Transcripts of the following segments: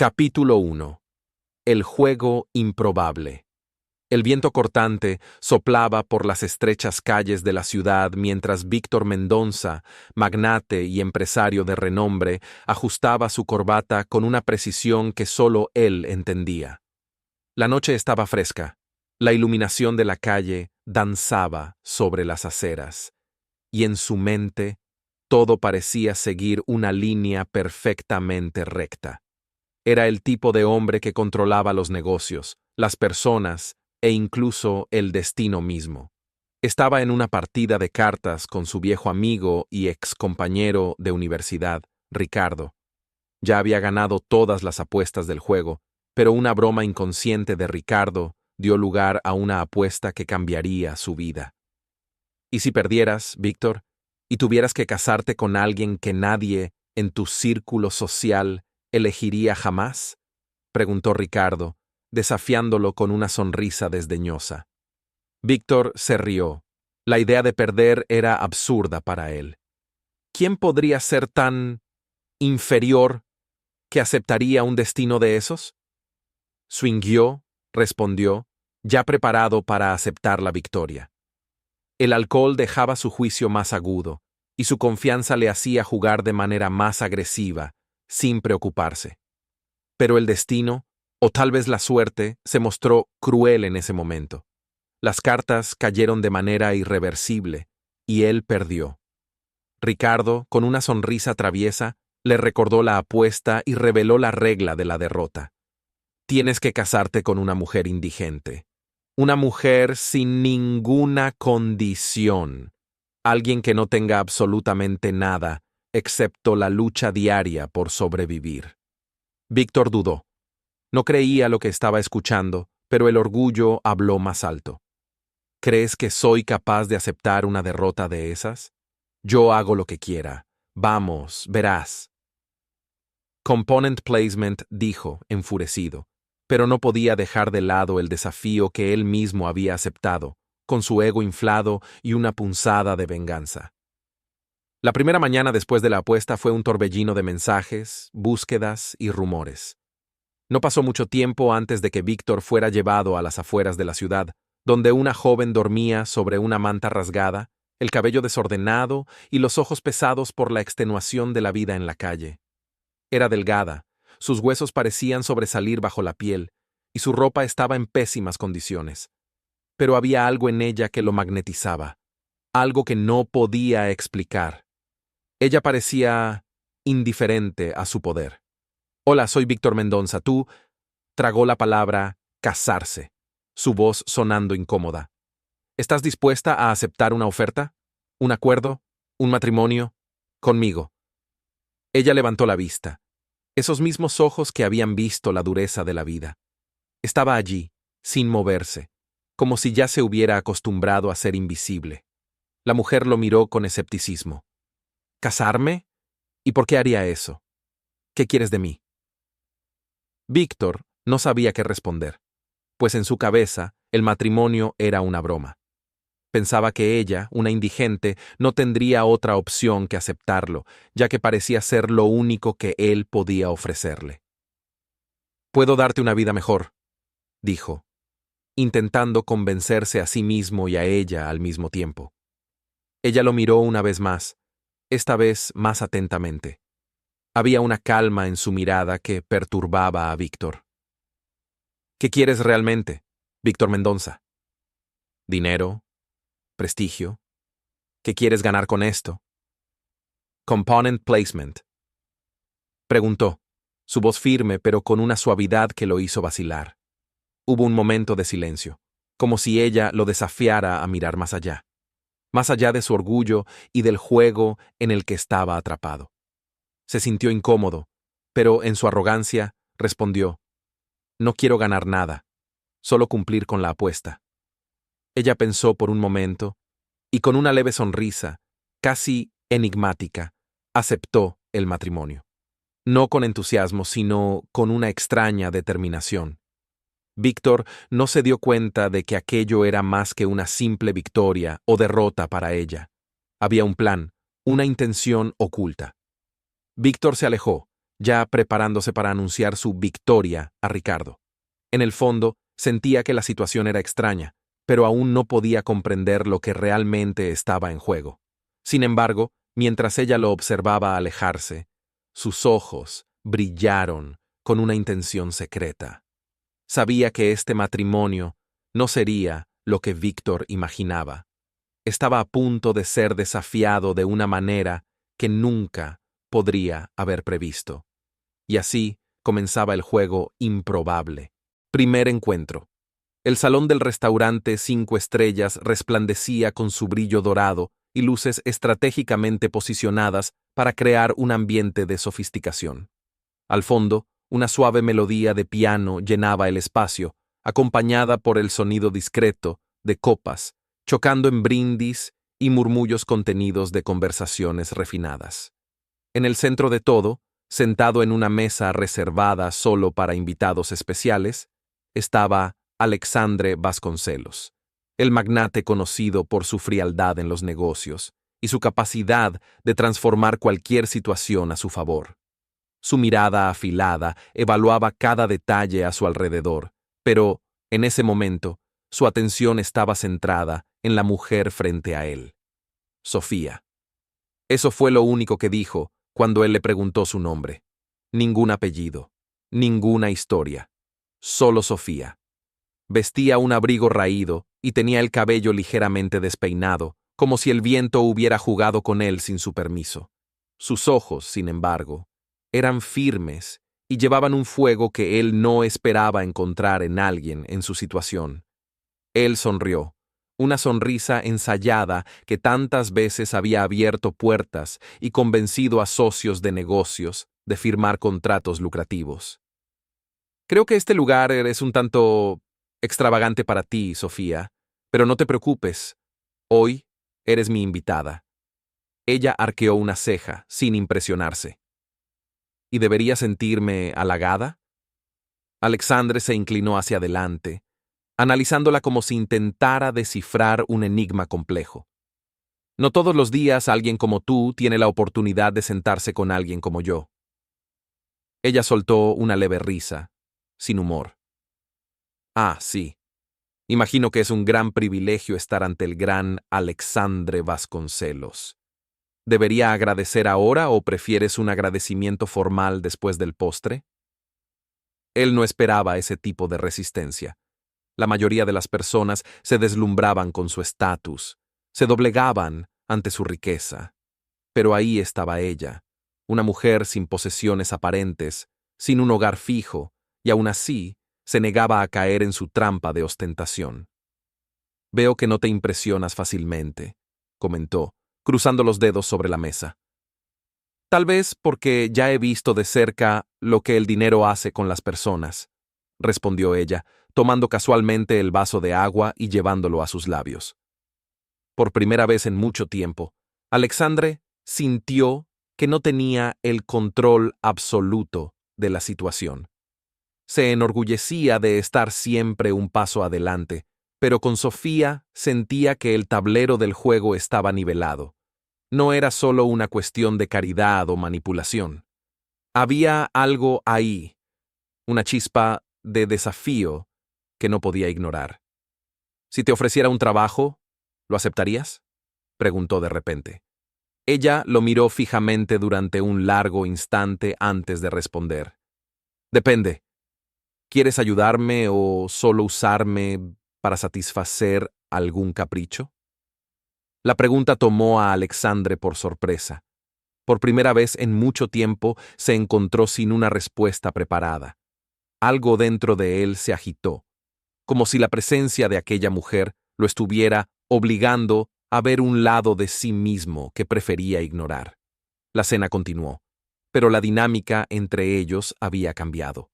Capítulo 1. El juego improbable. El viento cortante soplaba por las estrechas calles de la ciudad mientras Víctor Mendoza, magnate y empresario de renombre, ajustaba su corbata con una precisión que solo él entendía. La noche estaba fresca. La iluminación de la calle danzaba sobre las aceras, y en su mente todo parecía seguir una línea perfectamente recta. Era el tipo de hombre que controlaba los negocios, las personas e incluso el destino mismo. Estaba en una partida de cartas con su viejo amigo y ex compañero de universidad, Ricardo. Ya había ganado todas las apuestas del juego, pero una broma inconsciente de Ricardo dio lugar a una apuesta que cambiaría su vida. ¿Y si perdieras, Víctor, y tuvieras que casarte con alguien que nadie en tu círculo social elegiría jamás? Preguntó Ricardo, desafiándolo con una sonrisa desdeñosa. Víctor se rió. La idea de perder era absurda para él. ¿Quién podría ser tan inferior que aceptaría un destino de esos? Swinguió, respondió, ya preparado para aceptar la victoria. El alcohol dejaba su juicio más agudo, y su confianza le hacía jugar de manera más agresiva, sin preocuparse. Pero el destino, o tal vez la suerte, se mostró cruel en ese momento. Las cartas cayeron de manera irreversible, y él perdió. Ricardo, con una sonrisa traviesa, le recordó la apuesta y reveló la regla de la derrota. Tienes que casarte con una mujer indigente. Una mujer sin ninguna condición. Alguien que no tenga absolutamente nada, excepto la lucha diaria por sobrevivir. Víctor dudó. No creía lo que estaba escuchando, pero el orgullo habló más alto. ¿Crees que soy capaz de aceptar una derrota de esas? Yo hago lo que quiera. Vamos, verás. Component Placement dijo, enfurecido, pero no podía dejar de lado el desafío que él mismo había aceptado, con su ego inflado y una punzada de venganza. La primera mañana después de la apuesta fue un torbellino de mensajes, búsquedas y rumores. No pasó mucho tiempo antes de que Víctor fuera llevado a las afueras de la ciudad, donde una joven dormía sobre una manta rasgada, el cabello desordenado y los ojos pesados por la extenuación de la vida en la calle. Era delgada, sus huesos parecían sobresalir bajo la piel, y su ropa estaba en pésimas condiciones. Pero había algo en ella que lo magnetizaba, algo que no podía explicar. Ella parecía indiferente a su poder. Hola, soy Víctor Mendoza. Tú tragó la palabra casarse, su voz sonando incómoda. ¿Estás dispuesta a aceptar una oferta? ¿Un acuerdo? ¿Un matrimonio? Conmigo. Ella levantó la vista. Esos mismos ojos que habían visto la dureza de la vida. Estaba allí, sin moverse, como si ya se hubiera acostumbrado a ser invisible. La mujer lo miró con escepticismo. ¿Casarme? ¿Y por qué haría eso? ¿Qué quieres de mí? Víctor no sabía qué responder, pues en su cabeza el matrimonio era una broma. Pensaba que ella, una indigente, no tendría otra opción que aceptarlo, ya que parecía ser lo único que él podía ofrecerle. «Puedo darte una vida mejor», dijo, intentando convencerse a sí mismo y a ella al mismo tiempo. Ella lo miró una vez más, esta vez más atentamente. Había una calma en su mirada que perturbaba a Víctor. «¿Qué quieres realmente, Víctor Mendoza? ¿Dinero? ¿Prestigio? ¿Qué quieres ganar con esto?» «Component Placement», preguntó, su voz firme pero con una suavidad que lo hizo vacilar. Hubo un momento de silencio, como si ella lo desafiara a mirar más allá de su orgullo y del juego en el que estaba atrapado. Se sintió incómodo, pero en su arrogancia respondió, «No quiero ganar nada, solo cumplir con la apuesta». Ella pensó por un momento y con una leve sonrisa, casi enigmática, aceptó el matrimonio. No con entusiasmo, sino con una extraña determinación. Víctor no se dio cuenta de que aquello era más que una simple victoria o derrota para ella. Había un plan, una intención oculta. Víctor se alejó, ya preparándose para anunciar su victoria a Ricardo. En el fondo, sentía que la situación era extraña, pero aún no podía comprender lo que realmente estaba en juego. Sin embargo, mientras ella lo observaba alejarse, sus ojos brillaron con una intención secreta. Sabía que este matrimonio no sería lo que Víctor imaginaba. Estaba a punto de ser desafiado de una manera que nunca podría haber previsto. Y así comenzaba el juego improbable. Primer encuentro. El salón del restaurante 5 estrellas resplandecía con su brillo dorado y luces estratégicamente posicionadas para crear un ambiente de sofisticación. Al fondo, una suave melodía de piano llenaba el espacio, acompañada por el sonido discreto de copas, chocando en brindis y murmullos contenidos de conversaciones refinadas. En el centro de todo, sentado en una mesa reservada solo para invitados especiales, estaba Alexandre Vasconcelos, el magnate conocido por su frialdad en los negocios y su capacidad de transformar cualquier situación a su favor. Su mirada afilada evaluaba cada detalle a su alrededor, pero, en ese momento, su atención estaba centrada en la mujer frente a él. Sofía. Eso fue lo único que dijo cuando él le preguntó su nombre. Ningún apellido, ninguna historia, solo Sofía. Vestía un abrigo raído y tenía el cabello ligeramente despeinado, como si el viento hubiera jugado con él sin su permiso. Sus ojos, sin embargo, eran firmes y llevaban un fuego que él no esperaba encontrar en alguien en su situación. Él sonrió, una sonrisa ensayada que tantas veces había abierto puertas y convencido a socios de negocios de firmar contratos lucrativos. Creo que este lugar es un tanto extravagante para ti, Sofía, pero no te preocupes. Hoy eres mi invitada. Ella arqueó una ceja, sin impresionarse. ¿Y debería sentirme halagada? Alexandre se inclinó hacia adelante, analizándola como si intentara descifrar un enigma complejo. No todos los días alguien como tú tiene la oportunidad de sentarse con alguien como yo. Ella soltó una leve risa, sin humor. Ah, sí. Imagino que es un gran privilegio estar ante el gran Alexandre Vasconcelos. ¿Debería agradecer ahora o prefieres un agradecimiento formal después del postre? Él no esperaba ese tipo de resistencia. La mayoría de las personas se deslumbraban con su estatus, se doblegaban ante su riqueza. Pero ahí estaba ella, una mujer sin posesiones aparentes, sin un hogar fijo, y aún así se negaba a caer en su trampa de ostentación. Veo que no te impresionas fácilmente, comentó, cruzando los dedos sobre la mesa. Tal vez porque ya he visto de cerca lo que el dinero hace con las personas, respondió ella, tomando casualmente el vaso de agua y llevándolo a sus labios. Por primera vez en mucho tiempo, Alexandre sintió que no tenía el control absoluto de la situación. Se enorgullecía de estar siempre un paso adelante, pero con Sofía sentía que el tablero del juego estaba nivelado. No era solo una cuestión de caridad o manipulación. Había algo ahí, una chispa de desafío que no podía ignorar. Si te ofreciera un trabajo, ¿lo aceptarías?, preguntó de repente. Ella lo miró fijamente durante un largo instante antes de responder. Depende. ¿Quieres ayudarme o solo usarme para satisfacer algún capricho? La pregunta tomó a Alexandre por sorpresa. Por primera vez en mucho tiempo se encontró sin una respuesta preparada. Algo dentro de él se agitó, como si la presencia de aquella mujer lo estuviera obligando a ver un lado de sí mismo que prefería ignorar. La cena continuó, pero la dinámica entre ellos había cambiado.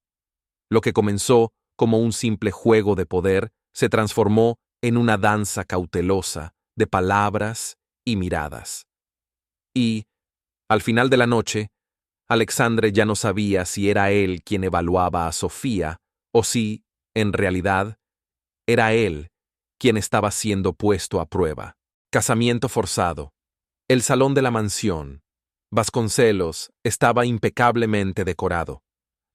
Lo que comenzó como un simple juego de poder se transformó en una danza cautelosa de palabras y miradas. Y, al final de la noche, Alexandre ya no sabía si era él quien evaluaba a Sofía o si, en realidad, era él quien estaba siendo puesto a prueba. Casamiento forzado. El salón de la mansión. Vasconcelos estaba impecablemente decorado.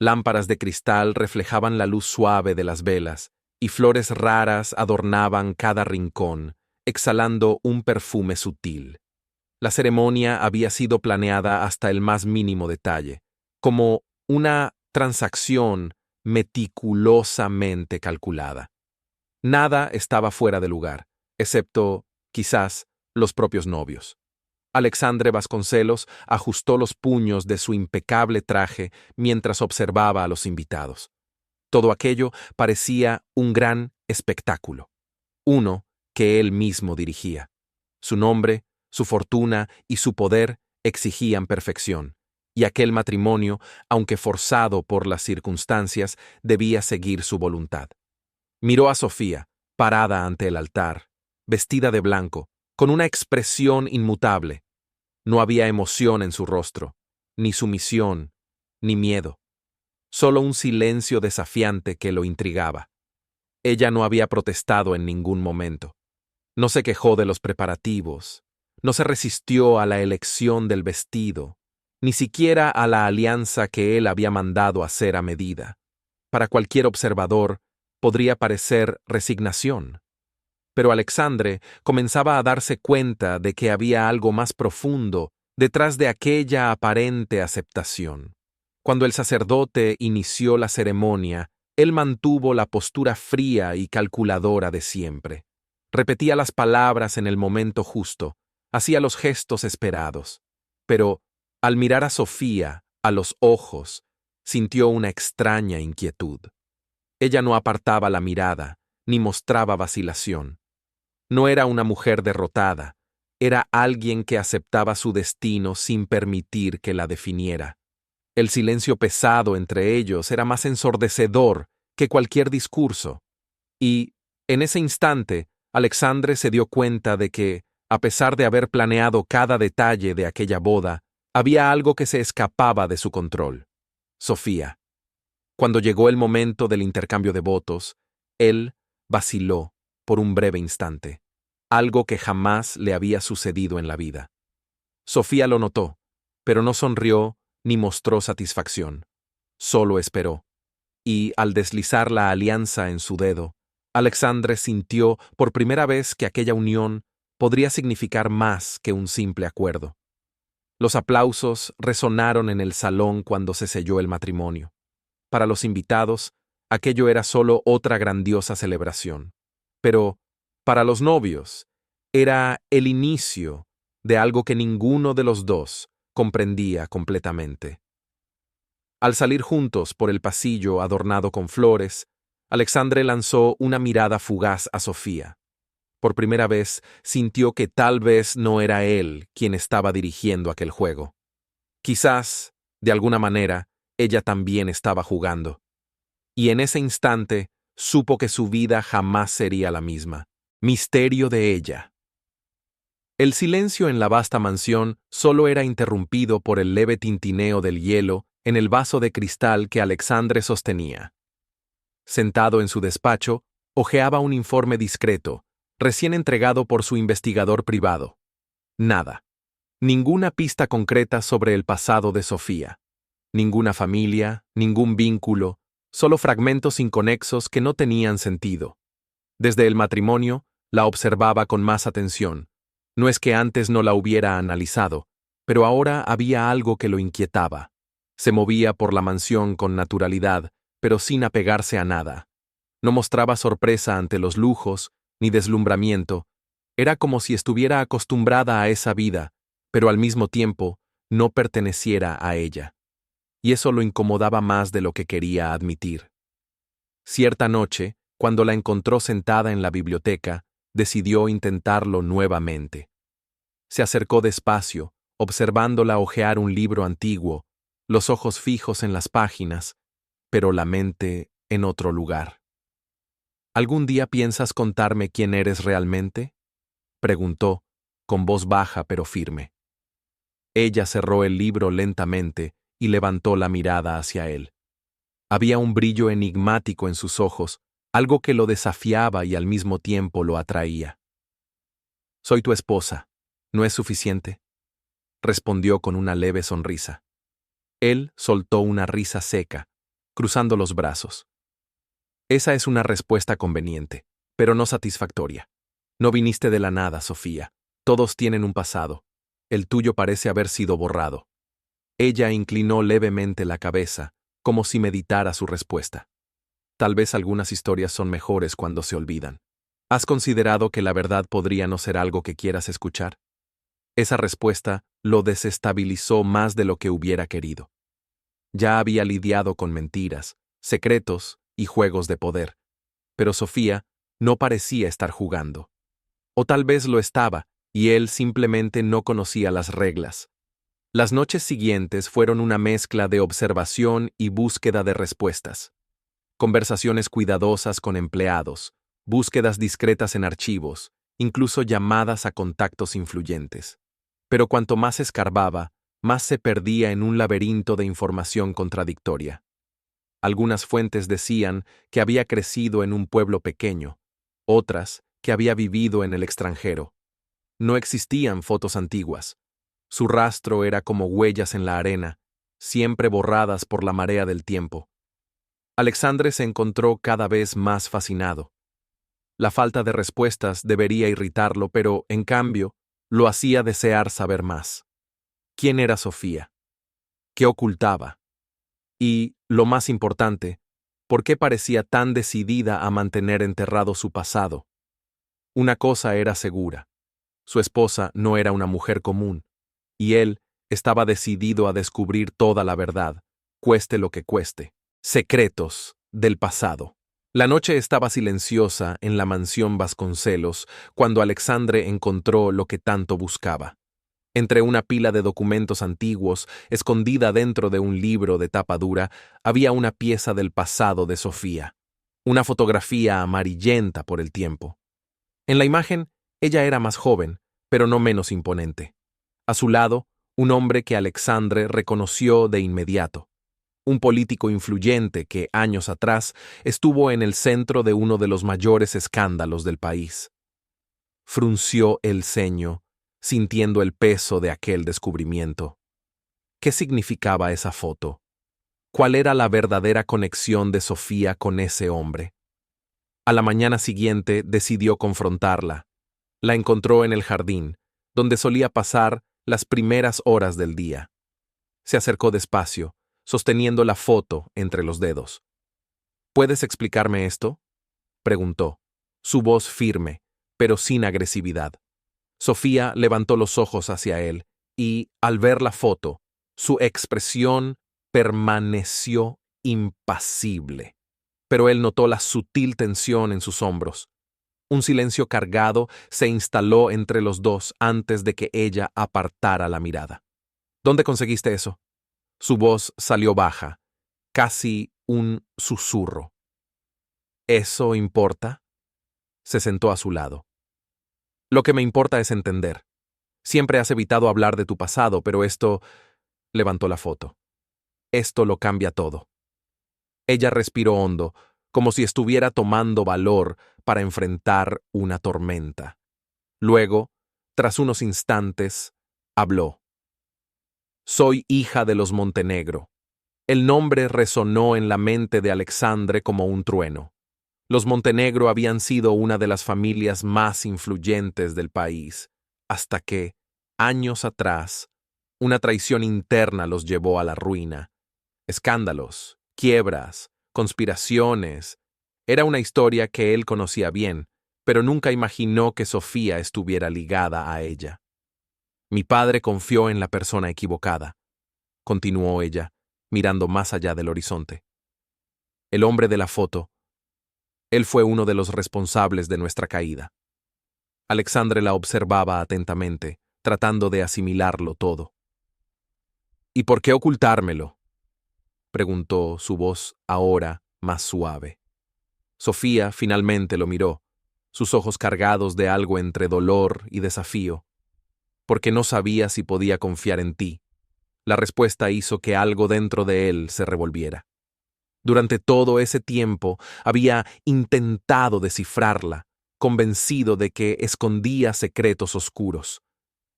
Lámparas de cristal reflejaban la luz suave de las velas, y flores raras adornaban cada rincón, exhalando un perfume sutil. La ceremonia había sido planeada hasta el más mínimo detalle, como una transacción meticulosamente calculada. Nada estaba fuera de lugar, excepto, quizás, los propios novios. Alexandre Vasconcelos ajustó los puños de su impecable traje mientras observaba a los invitados. Todo aquello parecía un gran espectáculo, uno que él mismo dirigía. Su nombre, su fortuna y su poder exigían perfección, y aquel matrimonio, aunque forzado por las circunstancias, debía seguir su voluntad. Miró a Sofía, parada ante el altar, vestida de blanco, con una expresión inmutable. No había emoción en su rostro, ni sumisión, ni miedo. Solo un silencio desafiante que lo intrigaba. Ella no había protestado en ningún momento. No se quejó de los preparativos, no se resistió a la elección del vestido, ni siquiera a la alianza que él había mandado hacer a medida. Para cualquier observador, podría parecer resignación. Pero Alexandre comenzaba a darse cuenta de que había algo más profundo detrás de aquella aparente aceptación. Cuando el sacerdote inició la ceremonia, él mantuvo la postura fría y calculadora de siempre. Repetía las palabras en el momento justo, hacía los gestos esperados. Pero, al mirar a Sofía, a los ojos, sintió una extraña inquietud. Ella no apartaba la mirada, ni mostraba vacilación. No era una mujer derrotada, era alguien que aceptaba su destino sin permitir que la definiera. El silencio pesado entre ellos era más ensordecedor que cualquier discurso. Y, en ese instante, Alexandre se dio cuenta de que, a pesar de haber planeado cada detalle de aquella boda, había algo que se escapaba de su control. Sofía. Cuando llegó el momento del intercambio de votos, él vaciló por un breve instante, algo que jamás le había sucedido en la vida. Sofía lo notó, pero no sonrió ni mostró satisfacción. Solo esperó. Y, al deslizar la alianza en su dedo, Alexandre sintió por primera vez que aquella unión podría significar más que un simple acuerdo. Los aplausos resonaron en el salón cuando se selló el matrimonio. Para los invitados, aquello era solo otra grandiosa celebración. Pero, para los novios, era el inicio de algo que ninguno de los dos comprendía completamente. Al salir juntos por el pasillo adornado con flores, Alexandre lanzó una mirada fugaz a Sofía. Por primera vez sintió que tal vez no era él quien estaba dirigiendo aquel juego. Quizás, de alguna manera, ella también estaba jugando. Y en ese instante supo que su vida jamás sería la misma. Misterio de ella. El silencio en la vasta mansión solo era interrumpido por el leve tintineo del hielo en el vaso de cristal que Alexandre sostenía. Sentado en su despacho, hojeaba un informe discreto, recién entregado por su investigador privado. Nada. Ninguna pista concreta sobre el pasado de Sofía. Ninguna familia, ningún vínculo, solo fragmentos inconexos que no tenían sentido. Desde el matrimonio, la observaba con más atención. No es que antes no la hubiera analizado, pero ahora había algo que lo inquietaba. Se movía por la mansión con naturalidad, pero sin apegarse a nada. No mostraba sorpresa ante los lujos, ni deslumbramiento. Era como si estuviera acostumbrada a esa vida, pero al mismo tiempo no perteneciera a ella. Y eso lo incomodaba más de lo que quería admitir. Cierta noche, cuando la encontró sentada en la biblioteca, decidió intentarlo nuevamente. Se acercó despacio, observándola hojear un libro antiguo, los ojos fijos en las páginas, pero la mente en otro lugar. ¿Algún día piensas contarme quién eres realmente?, preguntó, con voz baja pero firme. Ella cerró el libro lentamente y levantó la mirada hacia él. Había un brillo enigmático en sus ojos, algo que lo desafiaba y al mismo tiempo lo atraía. Soy tu esposa. ¿No es suficiente? respondió con una leve sonrisa. Él soltó una risa seca, cruzando los brazos. Esa es una respuesta conveniente, pero no satisfactoria. No viniste de la nada, Sofía. Todos tienen un pasado. El tuyo parece haber sido borrado. Ella inclinó levemente la cabeza, como si meditara su respuesta. Tal vez algunas historias son mejores cuando se olvidan. ¿Has considerado que la verdad podría no ser algo que quieras escuchar? Esa respuesta lo desestabilizó más de lo que hubiera querido. Ya había lidiado con mentiras, secretos y juegos de poder, pero Sofía no parecía estar jugando. O tal vez lo estaba, y él simplemente no conocía las reglas. Las noches siguientes fueron una mezcla de observación y búsqueda de respuestas. Conversaciones cuidadosas con empleados, búsquedas discretas en archivos, incluso llamadas a contactos influyentes. Pero cuanto más escarbaba, más se perdía en un laberinto de información contradictoria. Algunas fuentes decían que había crecido en un pueblo pequeño, otras que había vivido en el extranjero. No existían fotos antiguas. Su rastro era como huellas en la arena, siempre borradas por la marea del tiempo. Alexandre se encontró cada vez más fascinado. La falta de respuestas debería irritarlo, pero, en cambio, lo hacía desear saber más. ¿Quién era Sofía? ¿Qué ocultaba? Y, lo más importante, ¿por qué parecía tan decidida a mantener enterrado su pasado? Una cosa era segura. Su esposa no era una mujer común, y él estaba decidido a descubrir toda la verdad, cueste lo que cueste. Secretos del pasado. La noche estaba silenciosa en la mansión Vasconcelos cuando Alexandre encontró lo que tanto buscaba. Entre una pila de documentos antiguos, escondida dentro de un libro de tapa dura, había una pieza del pasado de Sofía, una fotografía amarillenta por el tiempo. En la imagen, ella era más joven, pero no menos imponente. A su lado, un hombre que Alexandre reconoció de inmediato. Un político influyente que, años atrás, estuvo en el centro de uno de los mayores escándalos del país. Frunció el ceño, sintiendo el peso de aquel descubrimiento. ¿Qué significaba esa foto? ¿Cuál era la verdadera conexión de Sofía con ese hombre? A la mañana siguiente decidió confrontarla. La encontró en el jardín, donde solía pasar las primeras horas del día. Se acercó despacio, sosteniendo la foto entre los dedos. ¿Puedes explicarme esto?, preguntó, su voz firme, pero sin agresividad. Sofía levantó los ojos hacia él y, al ver la foto, su expresión permaneció impasible. Pero él notó la sutil tensión en sus hombros. Un silencio cargado se instaló entre los dos antes de que ella apartara la mirada. ¿Dónde conseguiste eso? Su voz salió baja, casi un susurro. ¿Eso importa? Se sentó a su lado. Lo que me importa es entender. Siempre has evitado hablar de tu pasado, pero esto... Levantó la foto. Esto lo cambia todo. Ella respiró hondo, como si estuviera tomando valor para enfrentar una tormenta. Luego, tras unos instantes, habló. Soy hija de los Montenegro. El nombre resonó en la mente de Alexandre como un trueno. Los Montenegro habían sido una de las familias más influyentes del país, hasta que, años atrás, una traición interna los llevó a la ruina. Escándalos, quiebras, conspiraciones. Era una historia que él conocía bien, pero nunca imaginó que Sofía estuviera ligada a ella. Mi padre confió en la persona equivocada, continuó ella, mirando más allá del horizonte. El hombre de la foto, él fue uno de los responsables de nuestra caída. Alexandre la observaba atentamente, tratando de asimilarlo todo. ¿Y por qué ocultármelo?, preguntó, su voz ahora más suave. Sofía finalmente lo miró, sus ojos cargados de algo entre dolor y desafío. Porque no sabía si podía confiar en ti. La respuesta hizo que algo dentro de él se revolviera. Durante todo ese tiempo había intentado descifrarla, convencido de que escondía secretos oscuros.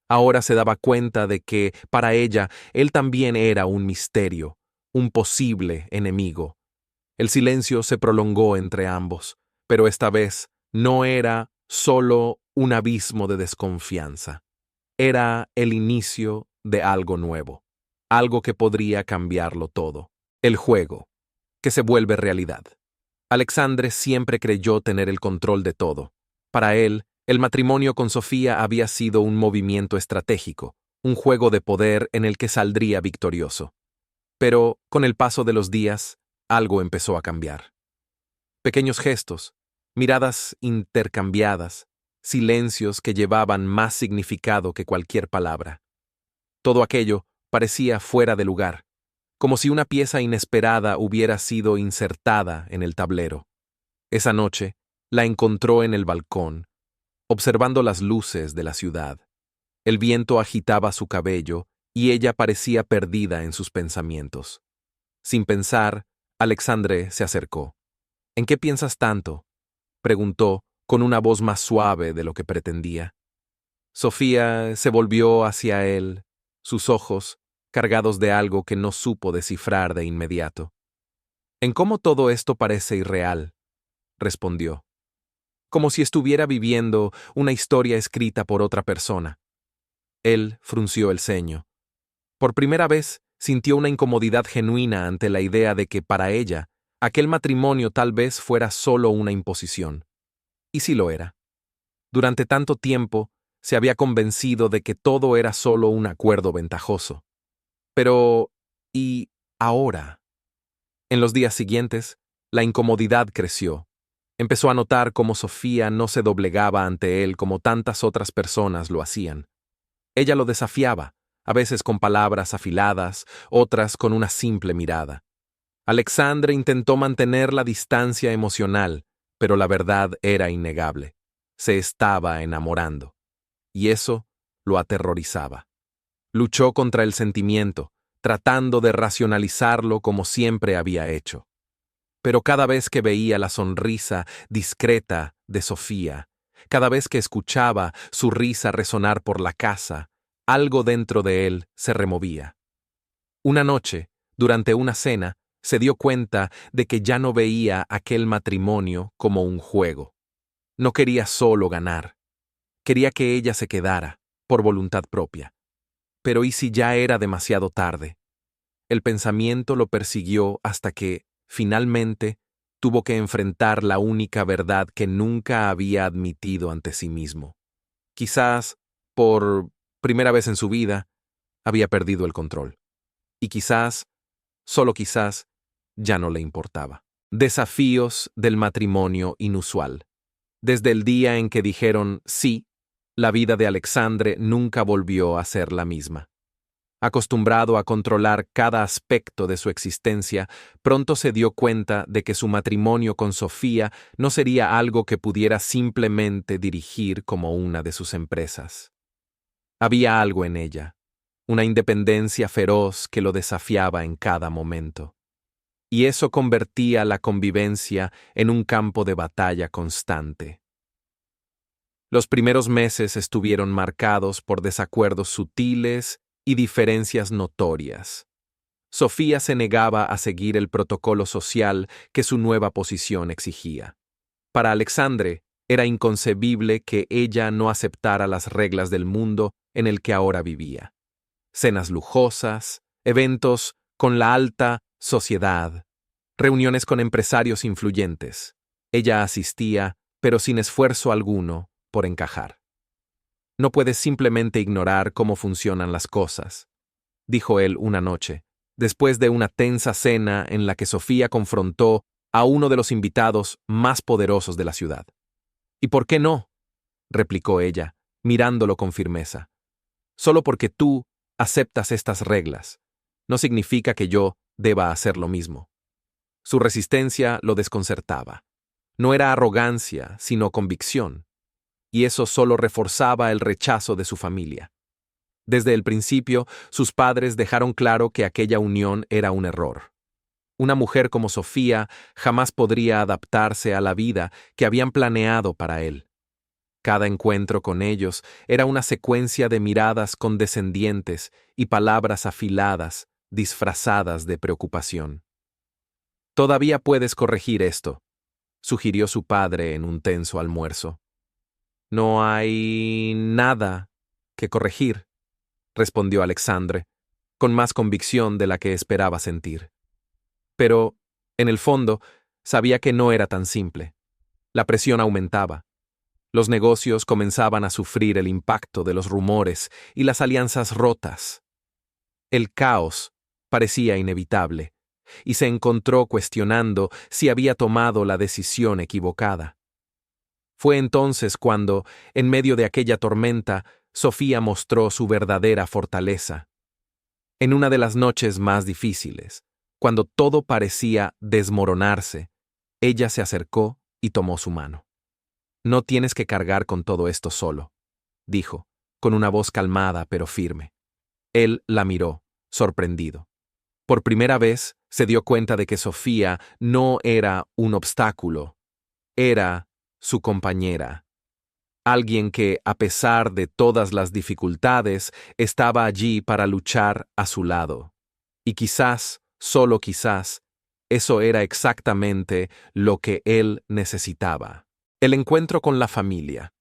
Ahora se daba cuenta de que, para ella, él también era un misterio, un posible enemigo. El silencio se prolongó entre ambos, pero esta vez no era solo un abismo de desconfianza. Era el inicio de algo nuevo, algo que podría cambiarlo todo. El juego, que se vuelve realidad. Alexandre siempre creyó tener el control de todo. Para él, el matrimonio con Sofía había sido un movimiento estratégico, un juego de poder en el que saldría victorioso. Pero, con el paso de los días, algo empezó a cambiar. Pequeños gestos, miradas intercambiadas, silencios que llevaban más significado que cualquier palabra. Todo aquello parecía fuera de lugar, como si una pieza inesperada hubiera sido insertada en el tablero. Esa noche, la encontró en el balcón, observando las luces de la ciudad. El viento agitaba su cabello y ella parecía perdida en sus pensamientos. Sin pensar, Alexandre se acercó. ¿En qué piensas tanto?, preguntó con una voz más suave de lo que pretendía. Sofía se volvió hacia él, sus ojos cargados de algo que no supo descifrar de inmediato. «En cómo todo esto parece irreal», respondió, como si estuviera viviendo una historia escrita por otra persona. Él frunció el ceño. Por primera vez sintió una incomodidad genuina ante la idea de que, para ella, aquel matrimonio tal vez fuera solo una imposición. Y sí lo era. Durante tanto tiempo se había convencido de que todo era solo un acuerdo ventajoso. Pero, ¿y ahora? En los días siguientes, la incomodidad creció. Empezó a notar cómo Sofía no se doblegaba ante él como tantas otras personas lo hacían. Ella lo desafiaba, a veces con palabras afiladas, otras con una simple mirada. Alexandre intentó mantener la distancia emocional, pero la verdad era innegable. Se estaba enamorando. Y eso lo aterrorizaba. Luchó contra el sentimiento, tratando de racionalizarlo como siempre había hecho. Pero cada vez que veía la sonrisa discreta de Sofía, cada vez que escuchaba su risa resonar por la casa, algo dentro de él se removía. Una noche, durante una cena, se dio cuenta de que ya no veía aquel matrimonio como un juego. No quería solo ganar. Quería que ella se quedara, por voluntad propia. Pero ¿y si ya era demasiado tarde? El pensamiento lo persiguió hasta que, finalmente, tuvo que enfrentar la única verdad que nunca había admitido ante sí mismo. Quizás, por primera vez en su vida, había perdido el control. Y quizás, solo quizás, ya no le importaba. Desafíos del matrimonio inusual. Desde el día en que dijeron sí, la vida de Alexandre nunca volvió a ser la misma. Acostumbrado a controlar cada aspecto de su existencia, pronto se dio cuenta de que su matrimonio con Sofía no sería algo que pudiera simplemente dirigir como una de sus empresas. Había algo en ella, una independencia feroz que lo desafiaba en cada momento. Y eso convertía la convivencia en un campo de batalla constante. Los primeros meses estuvieron marcados por desacuerdos sutiles y diferencias notorias. Sofía se negaba a seguir el protocolo social que su nueva posición exigía. Para Alexandre, era inconcebible que ella no aceptara las reglas del mundo en el que ahora vivía. Cenas lujosas, eventos con la alta sociedad, reuniones con empresarios influyentes. Ella asistía, pero sin esfuerzo alguno, por encajar. «No puedes simplemente ignorar cómo funcionan las cosas», dijo él una noche, después de una tensa cena en la que Sofía confrontó a uno de los invitados más poderosos de la ciudad. «¿Y por qué no?», replicó ella, mirándolo con firmeza. «Solo porque tú aceptas estas reglas, no significa que yo deba hacer lo mismo». Su resistencia lo desconcertaba. No era arrogancia, sino convicción. Y eso solo reforzaba el rechazo de su familia. Desde el principio, sus padres dejaron claro que aquella unión era un error. Una mujer como Sofía jamás podría adaptarse a la vida que habían planeado para él. Cada encuentro con ellos era una secuencia de miradas condescendientes y palabras afiladas, disfrazadas de preocupación. «Todavía puedes corregir esto», sugirió su padre en un tenso almuerzo. «No hay nada que corregir», respondió Alexandre, con más convicción de la que esperaba sentir. Pero, en el fondo, sabía que no era tan simple. La presión aumentaba. Los negocios comenzaban a sufrir el impacto de los rumores y las alianzas rotas. El caos parecía inevitable, y se encontró cuestionando si había tomado la decisión equivocada. Fue entonces cuando, en medio de aquella tormenta, Sofía mostró su verdadera fortaleza. En una de las noches más difíciles, cuando todo parecía desmoronarse, ella se acercó y tomó su mano. «No tienes que cargar con todo esto solo», dijo, con una voz calmada pero firme. Él la miró, sorprendido. Por primera vez se dio cuenta de que Sofía no era un obstáculo, era su compañera. Alguien que, a pesar de todas las dificultades, estaba allí para luchar a su lado. Y quizás, solo quizás, eso era exactamente lo que él necesitaba. El encuentro con la familia.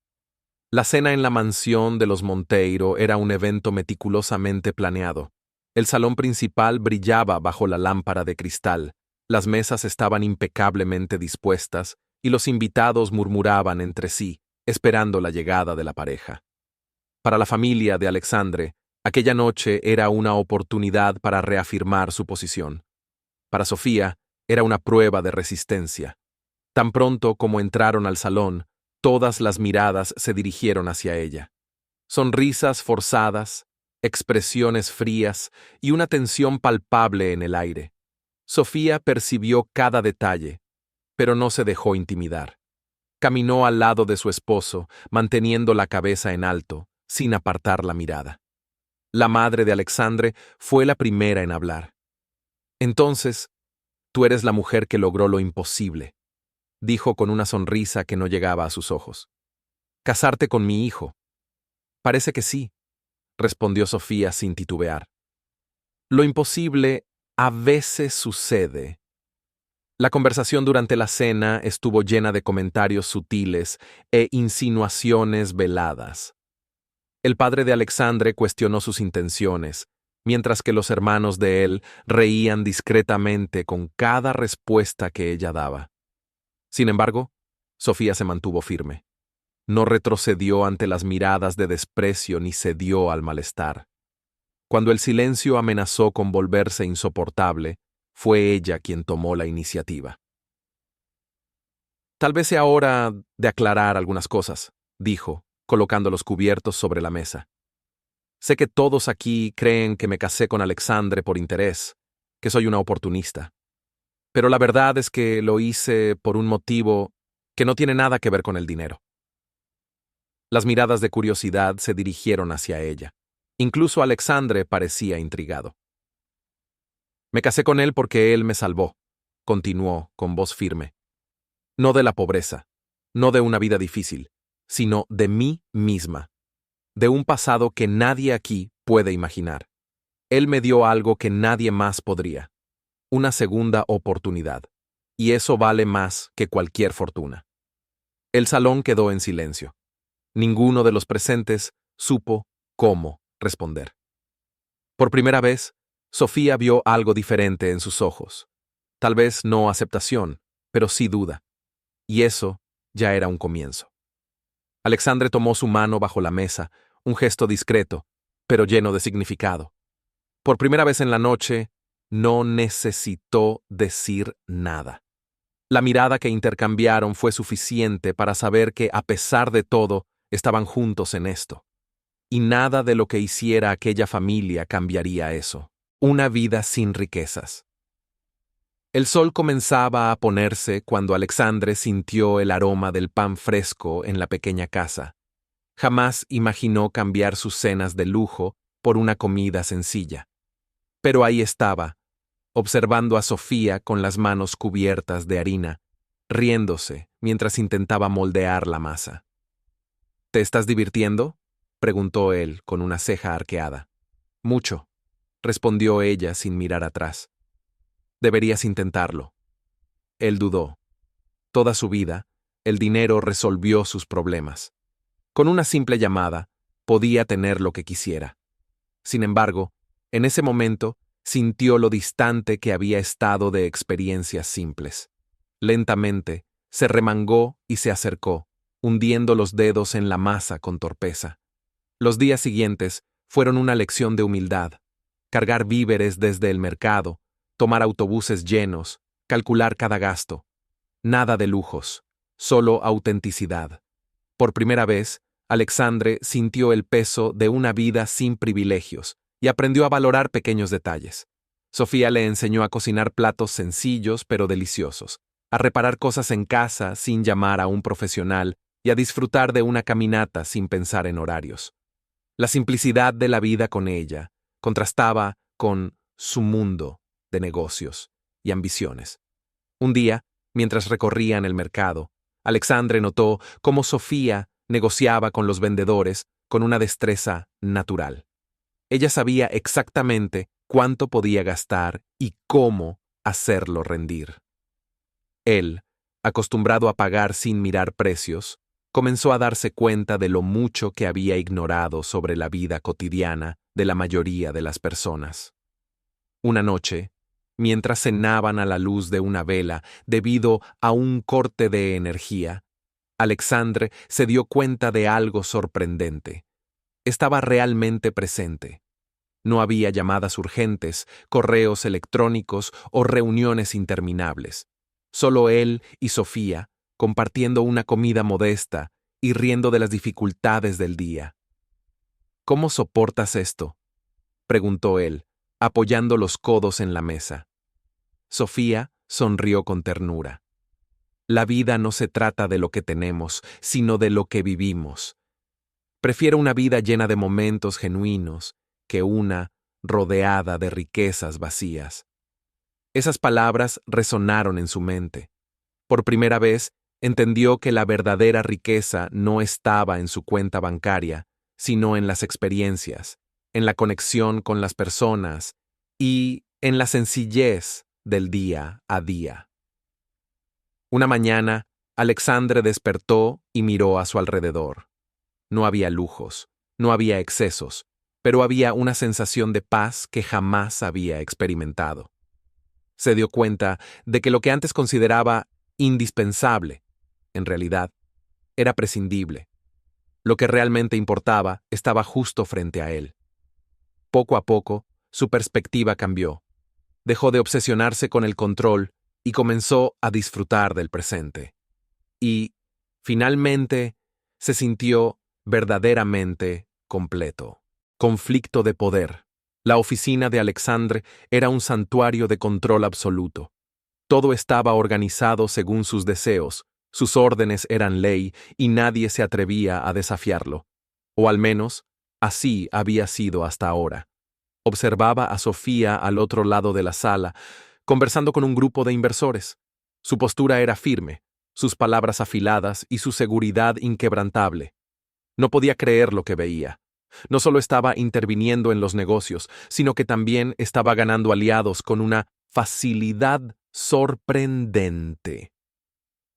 La cena en la mansión de los Monteiro era un evento meticulosamente planeado. El salón principal brillaba bajo la lámpara de cristal, las mesas estaban impecablemente dispuestas y los invitados murmuraban entre sí, esperando la llegada de la pareja. Para la familia de Alexandre, aquella noche era una oportunidad para reafirmar su posición. Para Sofía, era una prueba de resistencia. Tan pronto como entraron al salón, todas las miradas se dirigieron hacia ella. Sonrisas forzadas, expresiones frías y una tensión palpable en el aire. Sofía percibió cada detalle, pero no se dejó intimidar. Caminó al lado de su esposo, manteniendo la cabeza en alto, sin apartar la mirada. La madre de Alexandre fue la primera en hablar. «Entonces, tú eres la mujer que logró lo imposible», dijo con una sonrisa que no llegaba a sus ojos. «¿Casarte con mi hijo?» «Parece que sí», respondió Sofía sin titubear. «Lo imposible a veces sucede». La conversación durante la cena estuvo llena de comentarios sutiles e insinuaciones veladas. El padre de Alexandre cuestionó sus intenciones, mientras que los hermanos de él reían discretamente con cada respuesta que ella daba. Sin embargo, Sofía se mantuvo firme. No retrocedió ante las miradas de desprecio ni cedió al malestar. Cuando el silencio amenazó con volverse insoportable, fue ella quien tomó la iniciativa. «Tal vez sea hora de aclarar algunas cosas», dijo, colocando los cubiertos sobre la mesa. «Sé que todos aquí creen que me casé con Alexandre por interés, que soy una oportunista. Pero la verdad es que lo hice por un motivo que no tiene nada que ver con el dinero». Las miradas de curiosidad se dirigieron hacia ella. Incluso Alexandre parecía intrigado. «Me casé con él porque él me salvó», continuó con voz firme. «No de la pobreza, no de una vida difícil, sino de mí misma, de un pasado que nadie aquí puede imaginar. Él me dio algo que nadie más podría, una segunda oportunidad, y eso vale más que cualquier fortuna». El salón quedó en silencio. Ninguno de los presentes supo cómo responder. Por primera vez, Sofía vio algo diferente en sus ojos. Tal vez no aceptación, pero sí duda. Y eso ya era un comienzo. Alexandre tomó su mano bajo la mesa, un gesto discreto, pero lleno de significado. Por primera vez en la noche, no necesitó decir nada. La mirada que intercambiaron fue suficiente para saber que, a pesar de todo, estaban juntos en esto. Y nada de lo que hiciera aquella familia cambiaría eso. Una vida sin riquezas. El sol comenzaba a ponerse cuando Alexandre sintió el aroma del pan fresco en la pequeña casa. Jamás imaginó cambiar sus cenas de lujo por una comida sencilla. Pero ahí estaba, observando a Sofía con las manos cubiertas de harina, riéndose mientras intentaba moldear la masa. ¿Te estás divirtiendo?, preguntó él con una ceja arqueada. Mucho, respondió ella sin mirar atrás. Deberías intentarlo. Él dudó. Toda su vida, el dinero resolvió sus problemas. Con una simple llamada, podía tener lo que quisiera. Sin embargo, en ese momento, sintió lo distante que había estado de experiencias simples. Lentamente, se remangó y se acercó, hundiendo los dedos en la masa con torpeza. Los días siguientes fueron una lección de humildad. Cargar víveres desde el mercado, tomar autobuses llenos, calcular cada gasto. Nada de lujos, solo autenticidad. Por primera vez, Alexandre sintió el peso de una vida sin privilegios y aprendió a valorar pequeños detalles. Sofía le enseñó a cocinar platos sencillos pero deliciosos, a reparar cosas en casa sin llamar a un profesional y a disfrutar de una caminata sin pensar en horarios. La simplicidad de la vida con ella contrastaba con su mundo de negocios y ambiciones. Un día, mientras recorrían el mercado, Alexandre notó cómo Sofía negociaba con los vendedores con una destreza natural. Ella sabía exactamente cuánto podía gastar y cómo hacerlo rendir. Él, acostumbrado a pagar sin mirar precios, comenzó a darse cuenta de lo mucho que había ignorado sobre la vida cotidiana de la mayoría de las personas. Una noche, mientras cenaban a la luz de una vela debido a un corte de energía, Alexandre se dio cuenta de algo sorprendente. Estaba realmente presente. No había llamadas urgentes, correos electrónicos o reuniones interminables. Solo él y Sofía, compartiendo una comida modesta y riendo de las dificultades del día. ¿Cómo soportas esto?, preguntó él, apoyando los codos en la mesa. Sofía sonrió con ternura. La vida no se trata de lo que tenemos, sino de lo que vivimos. Prefiero una vida llena de momentos genuinos que una rodeada de riquezas vacías. Esas palabras resonaron en su mente. Por primera vez, entendió que la verdadera riqueza no estaba en su cuenta bancaria, sino en las experiencias, en la conexión con las personas y en la sencillez del día a día. Una mañana, Alexandre despertó y miró a su alrededor. No había lujos, no había excesos, pero había una sensación de paz que jamás había experimentado. Se dio cuenta de que lo que antes consideraba indispensable, en realidad, era prescindible. Lo que realmente importaba estaba justo frente a él. Poco a poco, su perspectiva cambió. Dejó de obsesionarse con el control y comenzó a disfrutar del presente. Y, finalmente, se sintió verdaderamente completo. Conflicto de poder. La oficina de Alexandre era un santuario de control absoluto. Todo estaba organizado según sus deseos, sus órdenes eran ley y nadie se atrevía a desafiarlo. O al menos, así había sido hasta ahora. Observaba a Sofía al otro lado de la sala, conversando con un grupo de inversores. Su postura era firme, sus palabras afiladas y su seguridad inquebrantable. No podía creer lo que veía. No solo estaba interviniendo en los negocios, sino que también estaba ganando aliados con una facilidad sorprendente.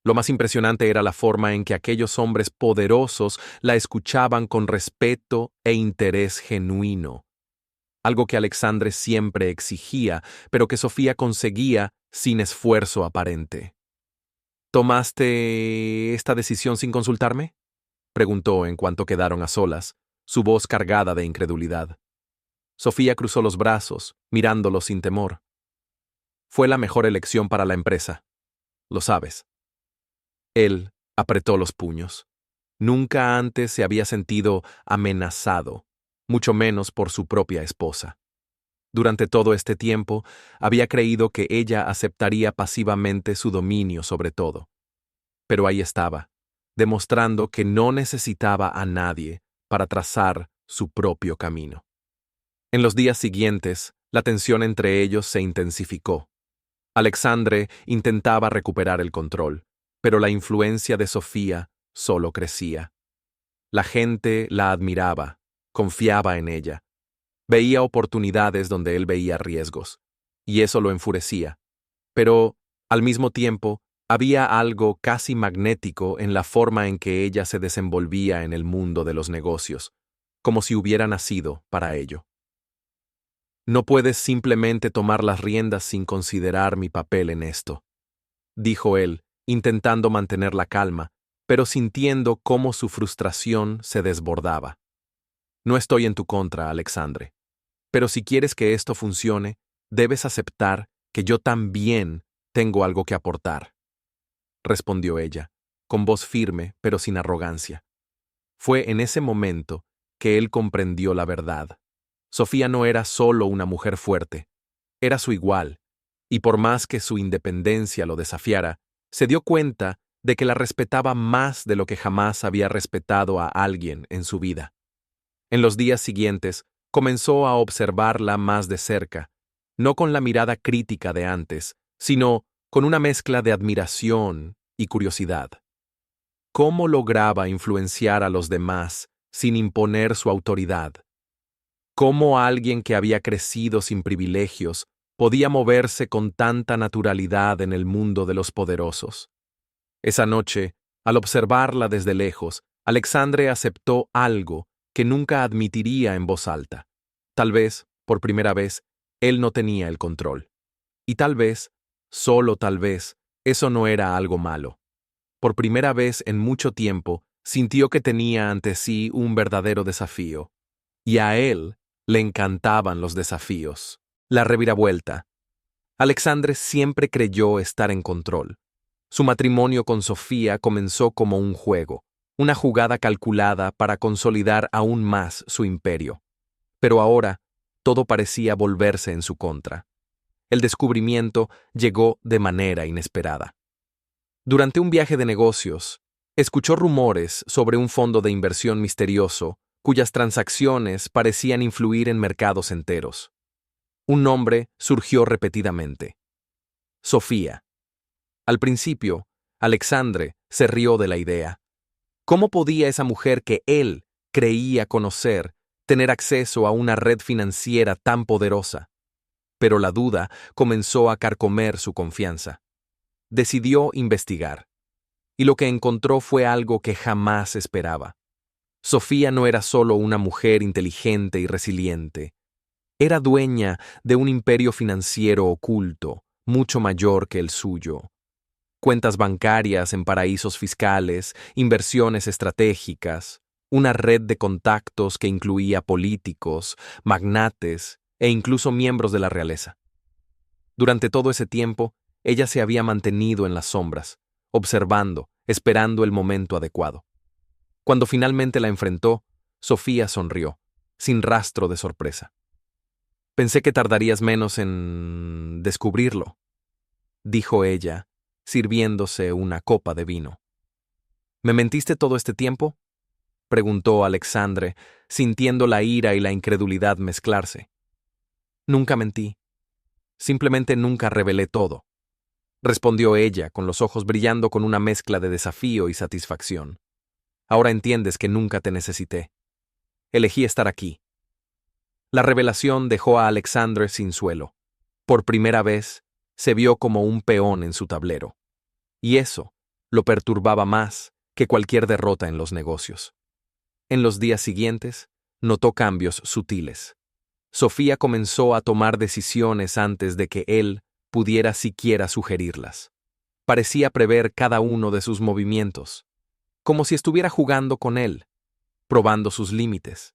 Lo más impresionante era la forma en que aquellos hombres poderosos la escuchaban con respeto e interés genuino. Algo que Alexandre siempre exigía, pero que Sofía conseguía sin esfuerzo aparente. ¿Tomaste esta decisión sin consultarme?, preguntó en cuanto quedaron a solas, su voz cargada de incredulidad. Sofía cruzó los brazos, mirándolo sin temor. Fue la mejor elección para la empresa. Lo sabes. Él apretó los puños. Nunca antes se había sentido amenazado, mucho menos por su propia esposa. Durante todo este tiempo, había creído que ella aceptaría pasivamente su dominio sobre todo. Pero ahí estaba, demostrando que no necesitaba a nadie para trazar su propio camino. En los días siguientes, la tensión entre ellos se intensificó. Alexandre intentaba recuperar el control, pero la influencia de Sofía solo crecía. La gente la admiraba, confiaba en ella. Veía oportunidades donde él veía riesgos, y eso lo enfurecía. Pero, al mismo tiempo, había algo casi magnético en la forma en que ella se desenvolvía en el mundo de los negocios, como si hubiera nacido para ello. No puedes simplemente tomar las riendas sin considerar mi papel en esto, dijo él, intentando mantener la calma, pero sintiendo cómo su frustración se desbordaba. No estoy en tu contra, Alexandre, pero si quieres que esto funcione, debes aceptar que yo también tengo algo que aportar, respondió ella, con voz firme pero sin arrogancia. Fue en ese momento que él comprendió la verdad. Sofía no era solo una mujer fuerte, era su igual, y por más que su independencia lo desafiara, se dio cuenta de que la respetaba más de lo que jamás había respetado a alguien en su vida. En los días siguientes, comenzó a observarla más de cerca, no con la mirada crítica de antes, sino con una mezcla de admiración y curiosidad. ¿Cómo lograba influenciar a los demás sin imponer su autoridad? ¿Cómo alguien que había crecido sin privilegios podía moverse con tanta naturalidad en el mundo de los poderosos? Esa noche, al observarla desde lejos, Alexandre aceptó algo que nunca admitiría en voz alta. Tal vez, por primera vez, él no tenía el control. Y tal vez, solo tal vez, eso no era algo malo. Por primera vez en mucho tiempo, sintió que tenía ante sí un verdadero desafío. Y a él le encantaban los desafíos. La reviravuelta. Alexandre siempre creyó estar en control. Su matrimonio con Sofía comenzó como un juego, una jugada calculada para consolidar aún más su imperio. Pero ahora, todo parecía volverse en su contra. El descubrimiento llegó de manera inesperada. Durante un viaje de negocios, escuchó rumores sobre un fondo de inversión misterioso cuyas transacciones parecían influir en mercados enteros. Un nombre surgió repetidamente: Sofía. Al principio, Alexandre se rió de la idea. ¿Cómo podía esa mujer que él creía conocer tener acceso a una red financiera tan poderosa? Pero la duda comenzó a carcomer su confianza. Decidió investigar, y lo que encontró fue algo que jamás esperaba. Sofía no era solo una mujer inteligente y resiliente. Era dueña de un imperio financiero oculto, mucho mayor que el suyo. Cuentas bancarias en paraísos fiscales, inversiones estratégicas, una red de contactos que incluía políticos, magnates e incluso miembros de la realeza. Durante todo ese tiempo, ella se había mantenido en las sombras, observando, esperando el momento adecuado. Cuando finalmente la enfrentó, Sofía sonrió, sin rastro de sorpresa. Pensé que tardarías menos en descubrirlo, dijo ella, sirviéndose una copa de vino. ¿Me mentiste todo este tiempo?, preguntó Alexandre, sintiendo la ira y la incredulidad mezclarse. Nunca mentí. Simplemente nunca revelé todo, respondió ella, con los ojos brillando con una mezcla de desafío y satisfacción. Ahora entiendes que nunca te necesité. Elegí estar aquí. La revelación dejó a Alexandre sin suelo. Por primera vez, se vio como un peón en su tablero. Y eso lo perturbaba más que cualquier derrota en los negocios. En los días siguientes, notó cambios sutiles. Sofía comenzó a tomar decisiones antes de que él pudiera siquiera sugerirlas. Parecía prever cada uno de sus movimientos, como si estuviera jugando con él, probando sus límites.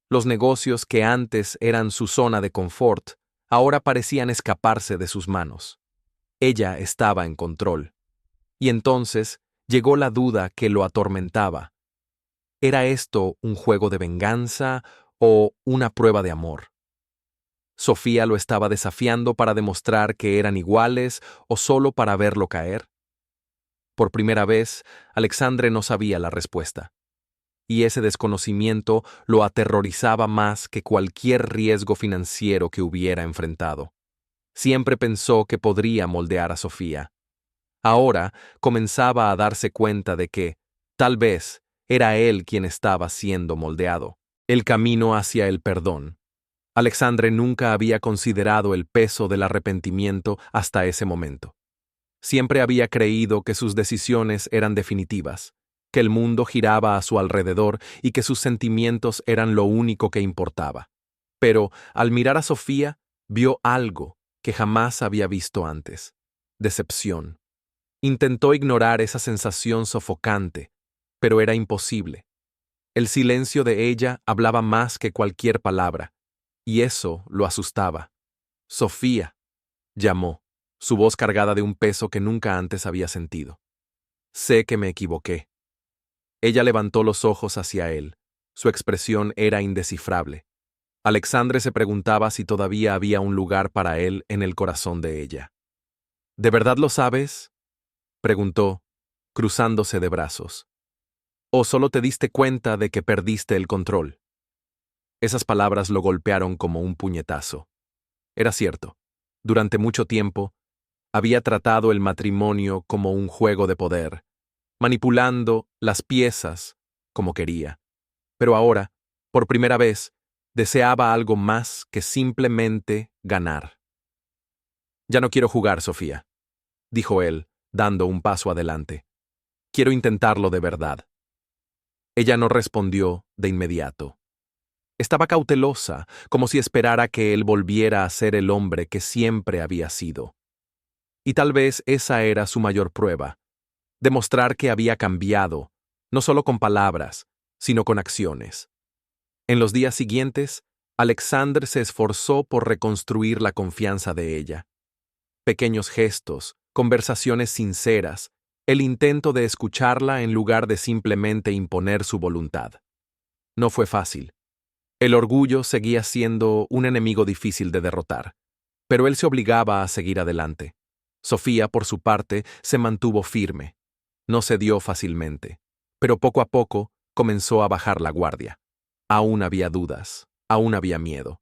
Los negocios que antes eran su zona de confort, ahora parecían escaparse de sus manos. Ella estaba en control. Y entonces llegó la duda que lo atormentaba. ¿Era esto un juego de venganza o una prueba de amor? ¿Sofía lo estaba desafiando para demostrar que eran iguales o solo para verlo caer? Por primera vez, Alexandre no sabía la respuesta. Y ese desconocimiento lo aterrorizaba más que cualquier riesgo financiero que hubiera enfrentado. Siempre pensó que podría moldear a Sofía. Ahora comenzaba a darse cuenta de que, tal vez, era él quien estaba siendo moldeado. El camino hacia el perdón. Alexandre nunca había considerado el peso del arrepentimiento hasta ese momento. Siempre había creído que sus decisiones eran definitivas, que el mundo giraba a su alrededor y que sus sentimientos eran lo único que importaba. Pero, al mirar a Sofía, vio algo que jamás había visto antes: decepción. Intentó ignorar esa sensación sofocante, pero era imposible. El silencio de ella hablaba más que cualquier palabra, y eso lo asustaba. Sofía, llamó, su voz cargada de un peso que nunca antes había sentido. Sé que me equivoqué. Ella levantó los ojos hacia él. Su expresión era indescifrable. Alexandre se preguntaba si todavía había un lugar para él en el corazón de ella. ¿De verdad lo sabes?, preguntó, cruzándose de brazos. ¿O solo te diste cuenta de que perdiste el control? Esas palabras lo golpearon como un puñetazo. Era cierto. Durante mucho tiempo, había tratado el matrimonio como un juego de poder, manipulando las piezas como quería. Pero ahora, por primera vez, deseaba algo más que simplemente ganar. Ya no quiero jugar, Sofía, dijo él, dando un paso adelante. Quiero intentarlo de verdad. Ella no respondió de inmediato. Estaba cautelosa, como si esperara que él volviera a ser el hombre que siempre había sido. Y tal vez esa era su mayor prueba: demostrar que había cambiado, no solo con palabras, sino con acciones. En los días siguientes, Alexandre se esforzó por reconstruir la confianza de ella. Pequeños gestos, conversaciones sinceras, el intento de escucharla en lugar de simplemente imponer su voluntad. No fue fácil. El orgullo seguía siendo un enemigo difícil de derrotar, pero él se obligaba a seguir adelante. Sofía, por su parte, se mantuvo firme. No cedió fácilmente, pero poco a poco comenzó a bajar la guardia. Aún había dudas, aún había miedo.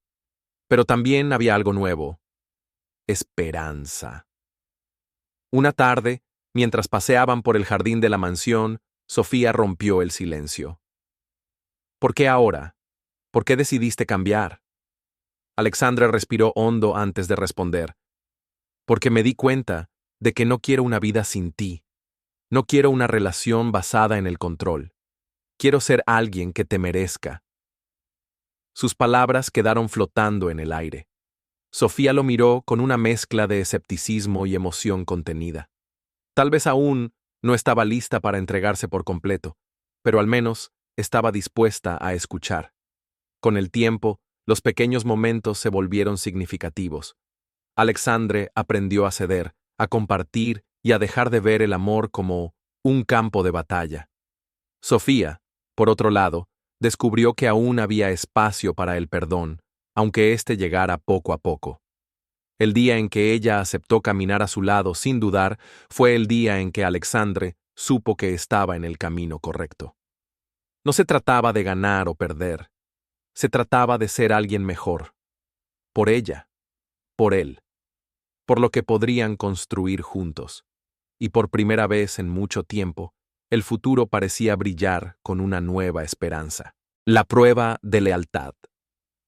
Pero también había algo nuevo: esperanza. Una tarde, mientras paseaban por el jardín de la mansión, Sofía rompió el silencio. ¿Por qué ahora? ¿Por qué decidiste cambiar? Alexandre respiró hondo antes de responder. Porque me di cuenta de que no quiero una vida sin ti. No quiero una relación basada en el control. Quiero ser alguien que te merezca. Sus palabras quedaron flotando en el aire. Sofía lo miró con una mezcla de escepticismo y emoción contenida. Tal vez aún no estaba lista para entregarse por completo, pero al menos estaba dispuesta a escuchar. Con el tiempo, los pequeños momentos se volvieron significativos. Alexandre aprendió a ceder, a compartir y a dejar de ver el amor como un campo de batalla. Sofía, por otro lado, descubrió que aún había espacio para el perdón, aunque éste llegara poco a poco. El día en que ella aceptó caminar a su lado sin dudar fue el día en que Alexandre supo que estaba en el camino correcto. No se trataba de ganar o perder, se trataba de ser alguien mejor. Por ella, por él, por lo que podrían construir juntos. Y por primera vez en mucho tiempo, el futuro parecía brillar con una nueva esperanza. La prueba de lealtad.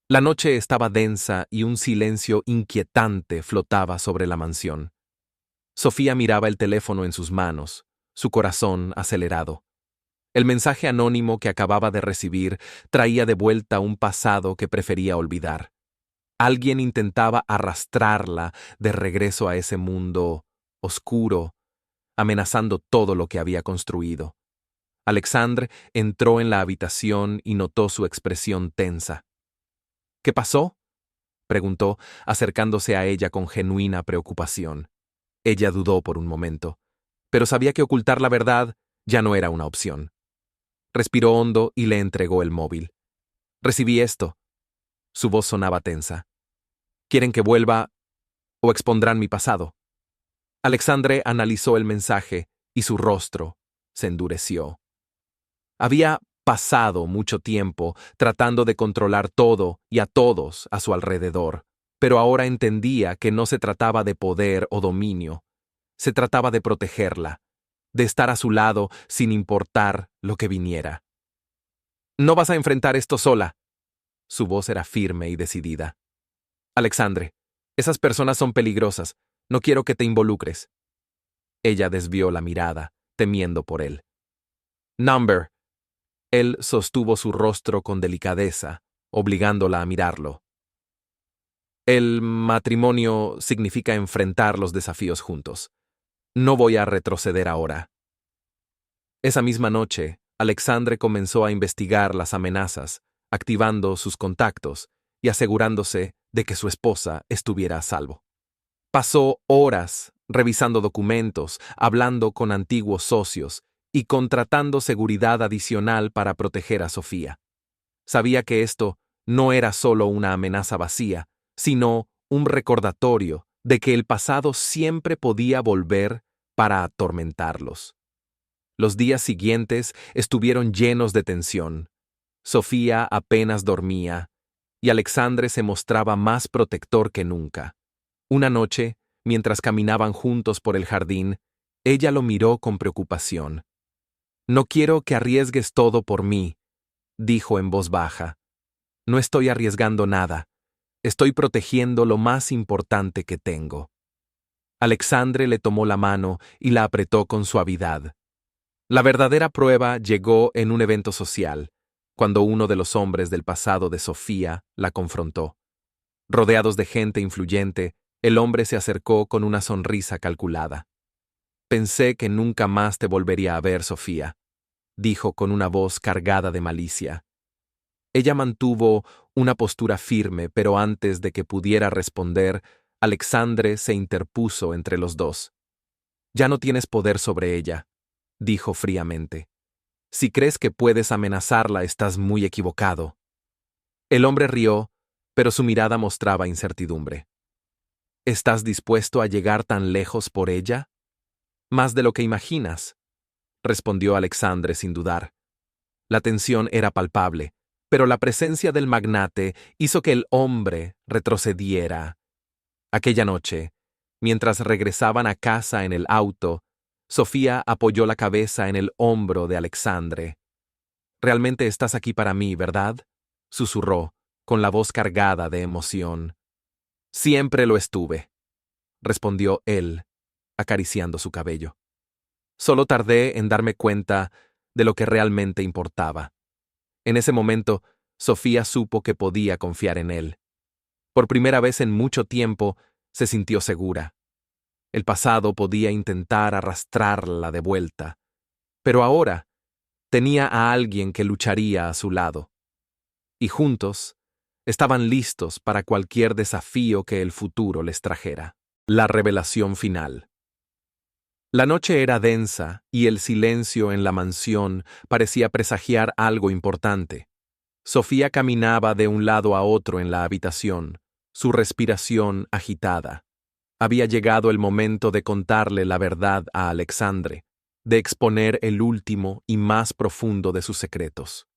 La noche estaba densa y un silencio inquietante flotaba sobre la mansión. Sofía miraba el teléfono en sus manos, su corazón acelerado. El mensaje anónimo que acababa de recibir traía de vuelta un pasado que prefería olvidar. Alguien intentaba arrastrarla de regreso a ese mundo oscuro, amenazando todo lo que había construido. Alexandre entró en la habitación y notó su expresión tensa. ¿Qué pasó?, preguntó, acercándose a ella con genuina preocupación. Ella dudó por un momento, pero sabía que ocultar la verdad ya no era una opción. Respiró hondo y le entregó el móvil. Recibí esto. Su voz sonaba tensa. ¿Quieren que vuelva o expondrán mi pasado? Alexandre analizó el mensaje y su rostro se endureció. Había pasado mucho tiempo tratando de controlar todo y a todos a su alrededor, pero ahora entendía que no se trataba de poder o dominio. Se trataba de protegerla, de estar a su lado sin importar lo que viniera. No vas a enfrentar esto sola. Su voz era firme y decidida. Alexandre, esas personas son peligrosas. No quiero que te involucres. Ella desvió la mirada, temiendo por él. Number. Él sostuvo su rostro con delicadeza, obligándola a mirarlo. El matrimonio significa enfrentar los desafíos juntos. No voy a retroceder ahora. Esa misma noche, Alexandre comenzó a investigar las amenazas, activando sus contactos y asegurándose de que su esposa estuviera a salvo. Pasó horas revisando documentos, hablando con antiguos socios y contratando seguridad adicional para proteger a Sofía. Sabía que esto no era solo una amenaza vacía, sino un recordatorio de que el pasado siempre podía volver para atormentarlos. Los días siguientes estuvieron llenos de tensión. Sofía apenas dormía, y Alexandre se mostraba más protector que nunca. Una noche, mientras caminaban juntos por el jardín, ella lo miró con preocupación. «No quiero que arriesgues todo por mí», dijo en voz baja. «No estoy arriesgando nada. Estoy protegiendo lo más importante que tengo». Alexandre le tomó la mano y la apretó con suavidad. La verdadera prueba llegó en un evento social, cuando uno de los hombres del pasado de Sofía la confrontó. Rodeados de gente influyente, el hombre se acercó con una sonrisa calculada. «Pensé que nunca más te volvería a ver, Sofía», dijo con una voz cargada de malicia. Ella mantuvo una postura firme, pero antes de que pudiera responder, Alexandre se interpuso entre los dos. «Ya no tienes poder sobre ella», dijo fríamente. «Si crees que puedes amenazarla, estás muy equivocado». El hombre rió, pero su mirada mostraba incertidumbre. «¿Estás dispuesto a llegar tan lejos por ella?» «Más de lo que imaginas», respondió Alexandre sin dudar. La tensión era palpable, pero la presencia del magnate hizo que el hombre retrocediera. Aquella noche, mientras regresaban a casa en el auto, Sofía apoyó la cabeza en el hombro de Alexandre. «Realmente estás aquí para mí, ¿verdad?», susurró, con la voz cargada de emoción. «Siempre lo estuve», respondió él, acariciando su cabello. «Solo tardé en darme cuenta de lo que realmente importaba». En ese momento, Sofía supo que podía confiar en él. Por primera vez en mucho tiempo, se sintió segura. El pasado podía intentar arrastrarla de vuelta, pero ahora tenía a alguien que lucharía a su lado. Y juntos, estaban listos para cualquier desafío que el futuro les trajera. La revelación final. La noche era densa y el silencio en la mansión parecía presagiar algo importante. Sofía caminaba de un lado a otro en la habitación, su respiración agitada. Había llegado el momento de contarle la verdad a Alexandre, de exponer el último y más profundo de sus secretos.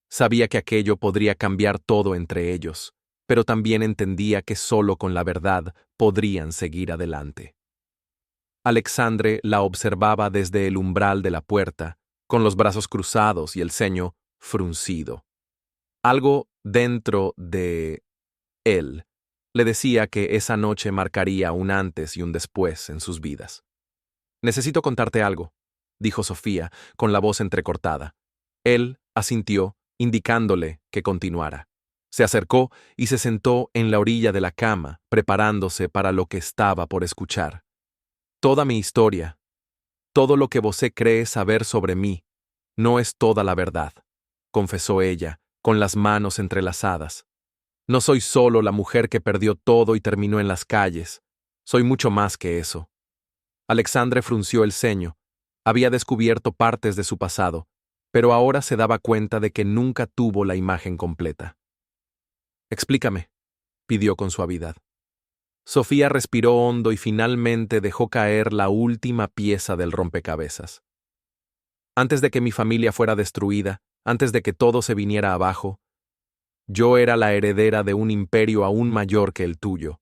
Sabía que aquello podría cambiar todo entre ellos, pero también entendía que solo con la verdad podrían seguir adelante. Alexandre la observaba desde el umbral de la puerta, con los brazos cruzados y el ceño fruncido. Algo dentro de él le decía que esa noche marcaría un antes y un después en sus vidas. «Necesito contarte algo», dijo Sofía, con la voz entrecortada. Él asintió, indicándole que continuara. Se acercó y se sentó en la orilla de la cama, preparándose para lo que estaba por escuchar. «Toda mi historia, todo lo que vosé cree saber sobre mí, no es toda la verdad», confesó ella, con las manos entrelazadas. «No soy solo la mujer que perdió todo y terminó en las calles. Soy mucho más que eso». Alexandre frunció el ceño. Había descubierto partes de su pasado, pero ahora se daba cuenta de que nunca tuvo la imagen completa. «Explícame», pidió con suavidad. Sofía respiró hondo y finalmente dejó caer la última pieza del rompecabezas. «Antes de que mi familia fuera destruida, antes de que todo se viniera abajo, yo era la heredera de un imperio aún mayor que el tuyo.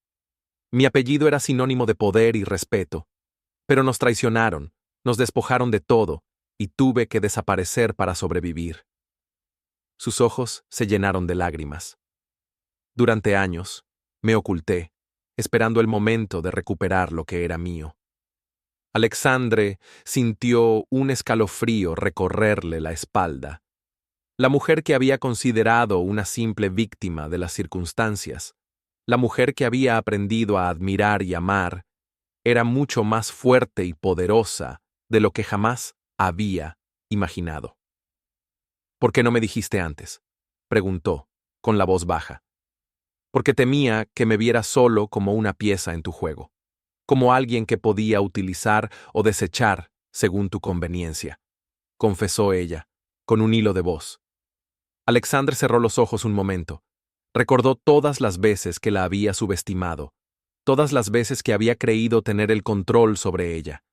Mi apellido era sinónimo de poder y respeto, pero nos traicionaron, nos despojaron de todo, y tuve que desaparecer para sobrevivir. Sus ojos se llenaron de lágrimas. Durante años, me oculté, esperando el momento de recuperar lo que era mío. Alexandre sintió un escalofrío recorrerle la espalda. La mujer que había considerado una simple víctima de las circunstancias, la mujer que había aprendido a admirar y amar, era mucho más fuerte y poderosa de lo que jamás había imaginado. ¿Por qué no me dijiste antes?, preguntó, con la voz baja. Porque temía que me viera solo como una pieza en tu juego, como alguien que podía utilizar o desechar según tu conveniencia, confesó ella, con un hilo de voz. Alexandre cerró los ojos un momento. Recordó todas las veces que la había subestimado, todas las veces que había creído tener el control sobre ella.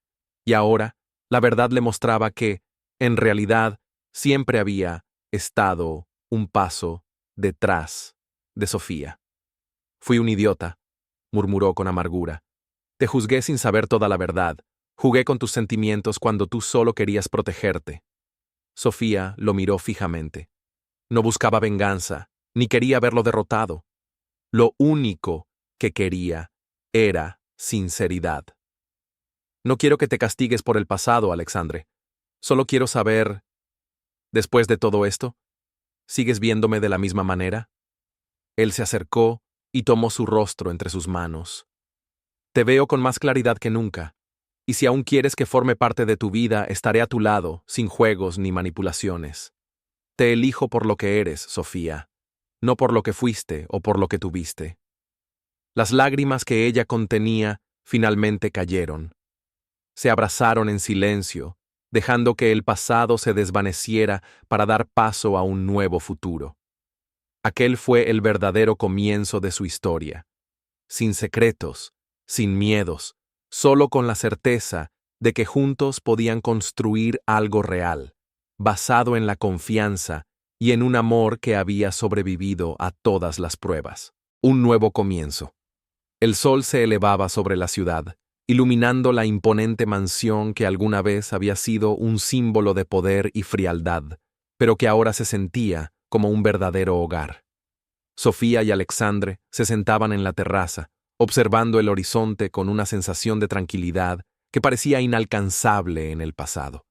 Y ahora, la verdad le mostraba que, en realidad, siempre había estado un paso detrás de Sofía. Fui un idiota, murmuró con amargura. Te juzgué sin saber toda la verdad. Jugué con tus sentimientos cuando tú solo querías protegerte. Sofía lo miró fijamente. No buscaba venganza, ni quería verlo derrotado. Lo único que quería era sinceridad. No quiero que te castigues por el pasado, Alexandre. Solo quiero saber, después de todo esto, ¿sigues viéndome de la misma manera? Él se acercó y tomó su rostro entre sus manos. Te veo con más claridad que nunca, y si aún quieres que forme parte de tu vida, estaré a tu lado, sin juegos ni manipulaciones. Te elijo por lo que eres, Sofía, no por lo que fuiste o por lo que tuviste. Las lágrimas que ella contenía finalmente cayeron. Se abrazaron en silencio, dejando que el pasado se desvaneciera para dar paso a un nuevo futuro. Aquel fue el verdadero comienzo de su historia, sin secretos, sin miedos, solo con la certeza de que juntos podían construir algo real, basado en la confianza y en un amor que había sobrevivido a todas las pruebas. Un nuevo comienzo. El sol se elevaba sobre la ciudad, iluminando la imponente mansión que alguna vez había sido un símbolo de poder y frialdad, pero que ahora se sentía como un verdadero hogar. Sofía y Alexandre se sentaban en la terraza, observando el horizonte con una sensación de tranquilidad que parecía inalcanzable en el pasado.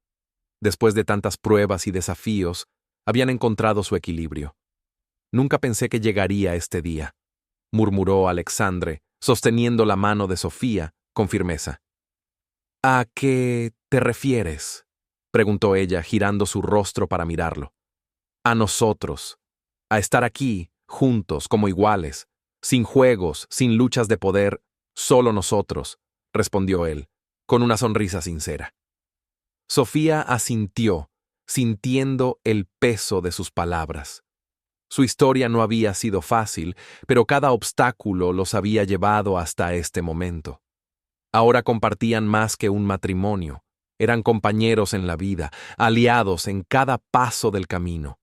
Después de tantas pruebas y desafíos, habían encontrado su equilibrio. Nunca pensé que llegaría este día, murmuró Alexandre, sosteniendo la mano de Sofía con firmeza. ¿A qué te refieres?, preguntó ella, girando su rostro para mirarlo. A nosotros, a estar aquí, juntos, como iguales, sin juegos, sin luchas de poder, solo nosotros, respondió él, con una sonrisa sincera. Sofía asintió, sintiendo el peso de sus palabras. Su historia no había sido fácil, pero cada obstáculo los había llevado hasta este momento. Ahora compartían más que un matrimonio, eran compañeros en la vida, aliados en cada paso del camino.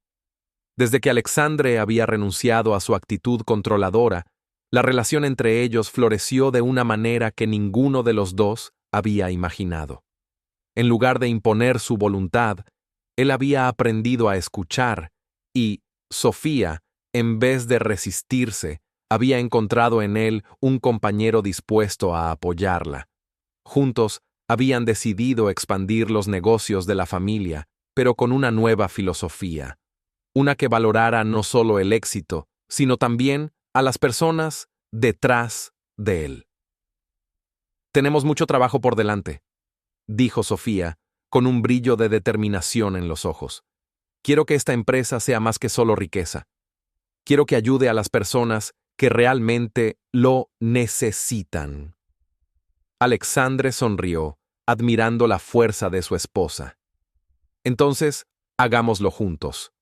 Desde que Alexandre había renunciado a su actitud controladora, la relación entre ellos floreció de una manera que ninguno de los dos había imaginado. En lugar de imponer su voluntad, él había aprendido a escuchar y, Sofía, en vez de resistirse, había encontrado en él un compañero dispuesto a apoyarla. Juntos habían decidido expandir los negocios de la familia, pero con una nueva filosofía, una que valorara no solo el éxito, sino también a las personas detrás de él. Tenemos mucho trabajo por delante, dijo Sofía, con un brillo de determinación en los ojos. Quiero que esta empresa sea más que solo riqueza. Quiero que ayude a las personas que realmente lo necesitan. Alexandre sonrió, admirando la fuerza de su esposa. Entonces, hagámoslo juntos.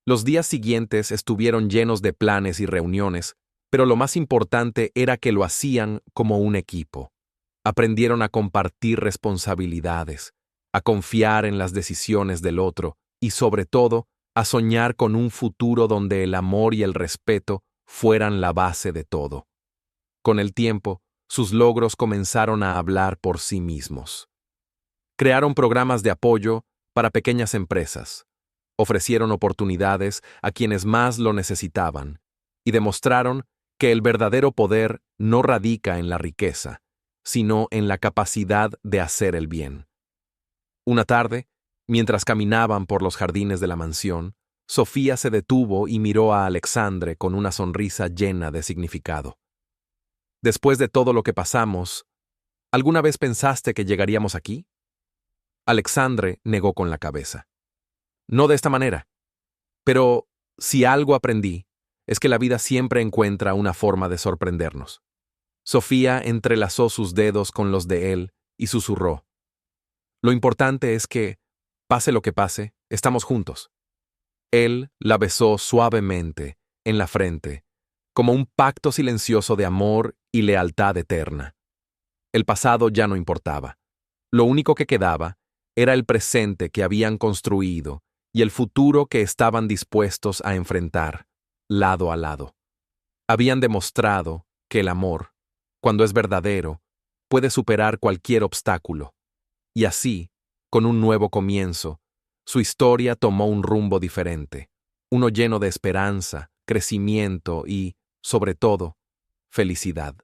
Los días siguientes estuvieron llenos de planes y reuniones, pero lo más importante era que lo hacían como un equipo. Aprendieron a compartir responsabilidades, a confiar en las decisiones del otro y, sobre todo, a soñar con un futuro donde el amor y el respeto fueran la base de todo. Con el tiempo, sus logros comenzaron a hablar por sí mismos. Crearon programas de apoyo para pequeñas empresas, ofrecieron oportunidades a quienes más lo necesitaban y demostraron que el verdadero poder no radica en la riqueza, sino en la capacidad de hacer el bien. Una tarde, mientras caminaban por los jardines de la mansión, Sofía se detuvo y miró a Alexandre con una sonrisa llena de significado. Después de todo lo que pasamos, ¿alguna vez pensaste que llegaríamos aquí? Alexandre negó con la cabeza. No de esta manera. Pero si algo aprendí, es que la vida siempre encuentra una forma de sorprendernos. Sofía entrelazó sus dedos con los de él y susurró. Lo importante es que, pase lo que pase, estamos juntos. Él la besó suavemente en la frente, como un pacto silencioso de amor y lealtad eterna. El pasado ya no importaba. Lo único que quedaba era el presente que habían construido y el futuro que estaban dispuestos a enfrentar, lado a lado. Habían demostrado que el amor, cuando es verdadero, puede superar cualquier obstáculo. Y así, con un nuevo comienzo, su historia tomó un rumbo diferente, uno lleno de esperanza, crecimiento y, sobre todo, felicidad.